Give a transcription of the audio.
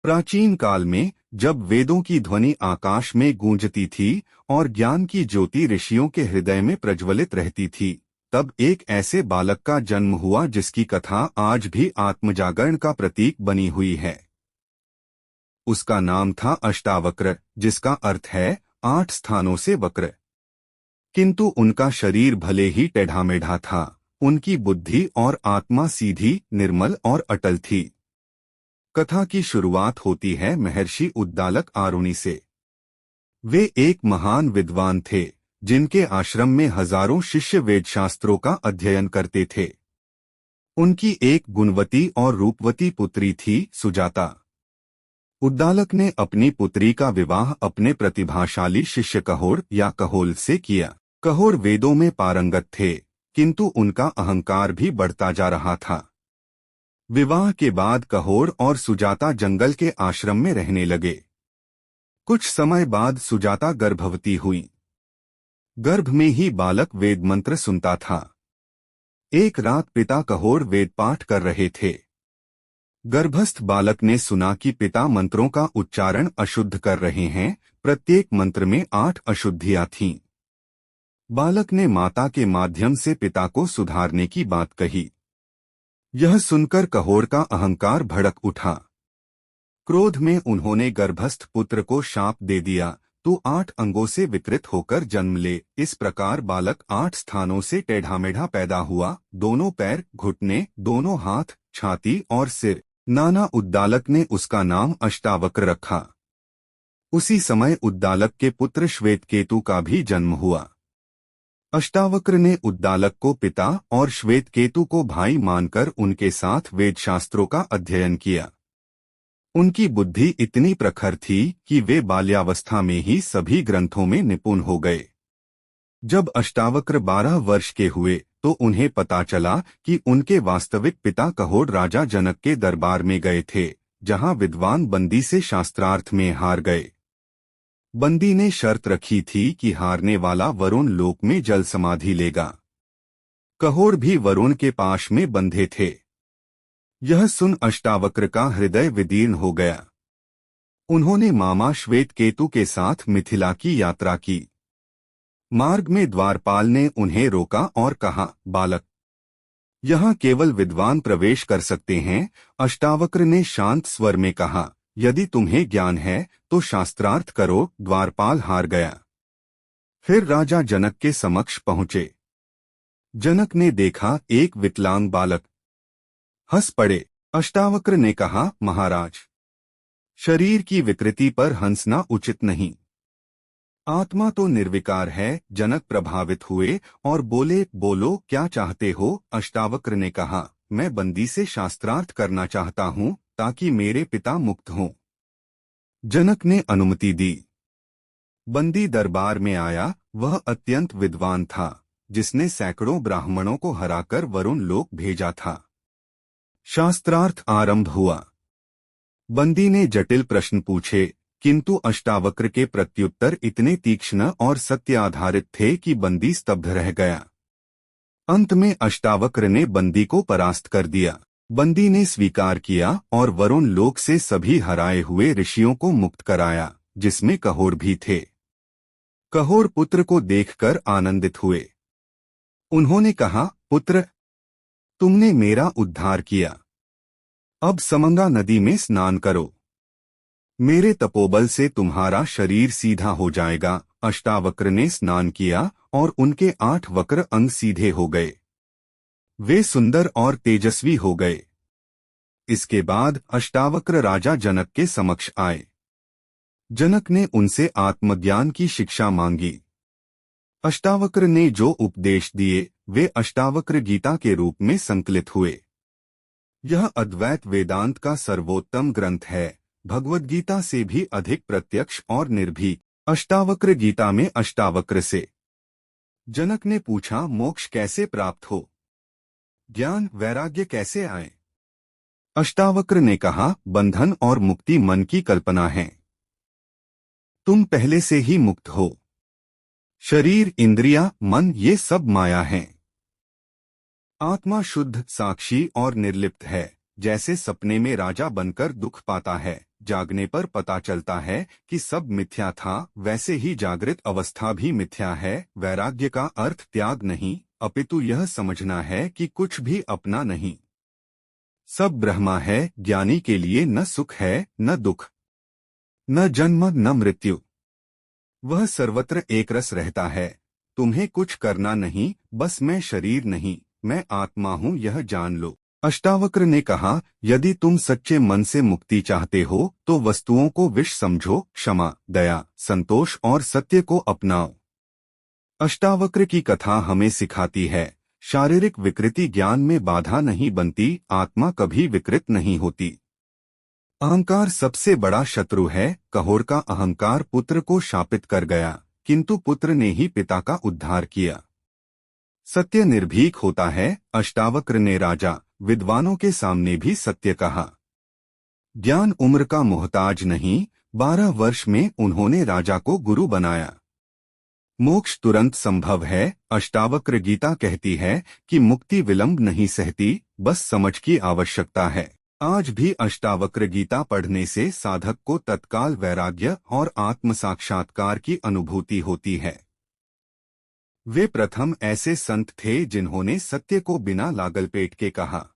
प्राचीन काल में जब वेदों की ध्वनि आकाश में गूंजती थी और ज्ञान की ज्योति ऋषियों के हृदय में प्रज्वलित रहती थी, तब एक ऐसे बालक का जन्म हुआ जिसकी कथा आज भी आत्मजागरण का प्रतीक बनी हुई है। उसका नाम था अष्टावक्र, जिसका अर्थ है 8 स्थानों से वक्र। किंतु उनका शरीर भले ही टेढ़ा-मेढ़ा था, उनकी बुद्धि और आत्मा सीधी, निर्मल और अटल थी। कथा की शुरुआत होती है महर्षि उद्दालक आरुणि से। वे एक महान विद्वान थे, जिनके आश्रम में हजारों शिष्य वेदशास्त्रों का अध्ययन करते थे। उनकी एक गुणवती और रूपवती पुत्री थी, सुजाता। उद्दालक ने अपनी पुत्री का विवाह अपने प्रतिभाशाली शिष्य कहोर या कहोल से किया। कहोर वेदों में पारंगत थे, किंतु उनका अहंकार भी बढ़ता जा रहा था। विवाह के बाद कहोर और सुजाता जंगल के आश्रम में रहने लगे। कुछ समय बाद सुजाता गर्भवती हुई। गर्भ में ही बालक वेद मंत्र सुनता था। एक रात पिता कहोर वेद पाठ कर रहे थे। गर्भस्थ बालक ने सुना कि पिता मंत्रों का उच्चारण अशुद्ध कर रहे हैं। प्रत्येक मंत्र में 8 अशुद्धियां थीं। बालक ने माता के माध्यम से पिता को सुधारने की बात कही। यह सुनकर कहोर का अहंकार भड़क उठा। क्रोध में उन्होंने गर्भस्थ पुत्र को शाप दे दिया, तू 8 अंगों से विकृत होकर जन्म ले। इस प्रकार बालक 8 स्थानों से टेढ़ा-मेढ़ा पैदा हुआ। दोनों पैर, घुटने, दोनों हाथ, छाती और सिर। नाना उद्दालक ने उसका नाम अष्टावक्र रखा। उसी समय उद्दालक के पुत्र श्वेतकेतु का भी जन्म हुआ। अष्टावक्र ने उद्दालक को पिता और श्वेतकेतु को भाई मानकर उनके साथ वेदशास्त्रों का अध्ययन किया। उनकी बुद्धि इतनी प्रखर थी कि वे बाल्यावस्था में ही सभी ग्रंथों में निपुण हो गए। जब अष्टावक्र 12 वर्ष के हुए तो उन्हें पता चला कि उनके वास्तविक पिता कहोर राजा जनक के दरबार में गए थे, जहां विद्वान बंदी से शास्त्रार्थ में हार गए। बंदी ने शर्त रखी थी कि हारने वाला वरुण लोक में जल समाधि लेगा। कहोर भी वरुण के पाश में बंधे थे। यह सुन अष्टावक्र का हृदय विदीर्ण हो गया। उन्होंने मामा श्वेतकेतु के साथ मिथिला की यात्रा की। मार्ग में द्वारपाल ने उन्हें रोका और कहा, बालक, यहाँ केवल विद्वान प्रवेश कर सकते हैं। अष्टावक्र ने शांत स्वर में कहा, यदि तुम्हें ज्ञान है तो शास्त्रार्थ करो। द्वारपाल हार गया। फिर राजा जनक के समक्ष पहुंचे। जनक ने देखा एक विकलांग बालक। हंस पड़े। अष्टावक्र ने कहा, महाराज, शरीर की विकृति पर हंसना उचित नहीं। आत्मा तो निर्विकार है। जनक प्रभावित हुए और बोले, बोलो क्या चाहते हो? अष्टावक्र ने कहा, मैं बंदी से शास्त्रार्थ करना चाहता हूँ ताकि मेरे पिता मुक्त हों। जनक ने अनुमति दी। बंदी दरबार में आया। वह अत्यंत विद्वान था, जिसने सैकड़ों ब्राह्मणों को हराकर वरुण लोक भेजा था। शास्त्रार्थ आरंभ हुआ। बंदी ने जटिल प्रश्न पूछे, किंतु अष्टावक्र के प्रत्युत्तर इतने तीक्ष्ण और सत्य आधारित थे कि बंदी स्तब्ध रह गया। अंत में अष्टावक्र ने बंदी को परास्त कर दिया। बंदी ने स्वीकार किया और वरुण लोक से सभी हराए हुए ऋषियों को मुक्त कराया, जिसमें कहोर भी थे। कहोर पुत्र को देखकर आनंदित हुए। उन्होंने कहा, पुत्र, तुमने मेरा उद्धार किया। अब समंगा नदी में स्नान करो। मेरे तपोबल से तुम्हारा शरीर सीधा हो जाएगा। अष्टावक्र ने स्नान किया और उनके 8 वक्र अंग सीधे हो गए। वे सुंदर और तेजस्वी हो गए। इसके बाद अष्टावक्र राजा जनक के समक्ष आए। जनक ने उनसे आत्मज्ञान की शिक्षा मांगी। अष्टावक्र ने जो उपदेश दिए वे अष्टावक्र गीता के रूप में संकलित हुए। यह अद्वैत वेदांत का सर्वोत्तम ग्रंथ है, भगवद गीता से भी अधिक प्रत्यक्ष और निर्भीक। अष्टावक्र गीता में अष्टावक्र से जनक ने पूछा, मोक्ष कैसे प्राप्त हो? ज्ञान वैराग्य कैसे आए? अष्टावक्र ने कहा, बंधन और मुक्ति मन की कल्पना है। तुम पहले से ही मुक्त हो। शरीर, इंद्रिया, मन ये सब माया हैं। आत्मा शुद्ध, साक्षी और निर्लिप्त है। जैसे सपने में राजा बनकर दुख पाता है, जागने पर पता चलता है कि सब मिथ्या था, वैसे ही जागृत अवस्था भी मिथ्या है। वैराग्य का अर्थ त्याग नहीं, अपितु यह समझना है कि कुछ भी अपना नहीं, सब ब्रह्मा है। ज्ञानी के लिए न सुख है, न दुख, न जन्म न मृत्यु। वह सर्वत्र एकरस रहता है। तुम्हें कुछ करना नहीं, बस मैं शरीर नहीं, मैं आत्मा हूँ, यह जान लो। अष्टावक्र ने कहा, यदि तुम सच्चे मन से मुक्ति चाहते हो तो वस्तुओं को विष समझो, क्षमा, दया, संतोष और सत्य को अपनाओ। अष्टावक्र की कथा हमें सिखाती है, शारीरिक विकृति ज्ञान में बाधा नहीं बनती, आत्मा कभी विकृत नहीं होती। अहंकार सबसे बड़ा शत्रु है। कहोर का अहंकार पुत्र को शापित कर गया, किंतु पुत्र ने ही पिता का उद्धार किया। सत्य निर्भीक होता है। अष्टावक्र ने राजा विद्वानों के सामने भी सत्य कहा। ज्ञान उम्र का मोहताज नहीं, 12 वर्ष में उन्होंने राजा को गुरु बनाया। मोक्ष तुरंत संभव है। अष्टावक्र गीता कहती है कि मुक्ति विलंब नहीं सहती, बस समझ की आवश्यकता है। आज भी अष्टावक्र गीता पढ़ने से साधक को तत्काल वैराग्य और आत्म साक्षात्कार की अनुभूति होती है। वे प्रथम ऐसे संत थे जिन्होंने सत्य को बिना लागलपेट के कहा।